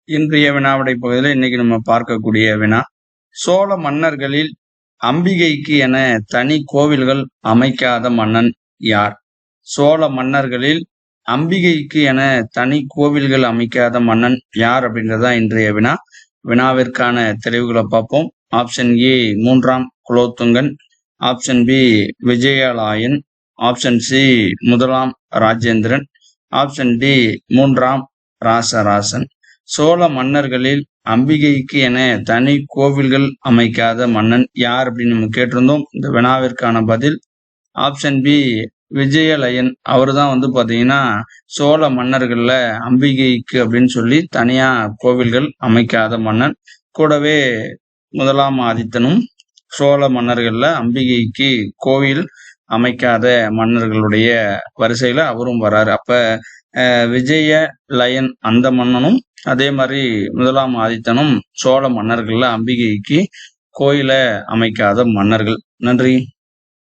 இன்றைய வினாவிடை பகுதியில் இன்னைக்கு நம்ம பார்க்கக்கூடிய வினா, சோழ மன்னர்களில் அம்பிகைக்கு என தனி கோவில்கள் அமைக்காத மன்னன் யார்? சோழ மன்னர்களில் அம்பிகைக்கு என தனி கோவில்கள் அமைக்காத மன்னன் யார் அப்படின்றதான் இன்றைய வினா. வினாவிற்கான தெளிவுகளை பார்ப்போம். ஆப்ஷன் ஏ மூன்றாம் Kulothungan, option B Vijayalayan, option C முதலாம் ராஜேந்திரன், ஆப்ஷன் டி மூன்றாம் ராசராசன். சோழ மன்னர்களில் அம்பிகைக்கு என தனி கோவில்கள் அமைக்காத மன்னன் யார் அப்படின்னு நம்ம கேட்டிருந்தோம். இந்த வினாவிற்கான பதில் ஆப்ஷன் பி விஜயலயன். அவரு தான் பாத்தீங்கன்னா சோழ மன்னர்கள்ல அம்பிகைக்கு அப்படின்னு சொல்லி தனியா கோவில்கள் அமைக்காத மன்னன். கூடவே முதலாம் ஆதித்தனும் சோழ மன்னர்கள்ல அம்பிகைக்கு கோவில் அமைக்காத மன்னர்களுடைய வரிசையில அவரும் வராரு. அப்ப விஜயலயன் அந்த மன்னனும் அதே மாதிரி முதலாம் ஆதித்தனும் சோழ மன்னர்கள்ல அம்பிகைக்கு கோயிலை அமைக்காத மன்னர்கள். நன்றி.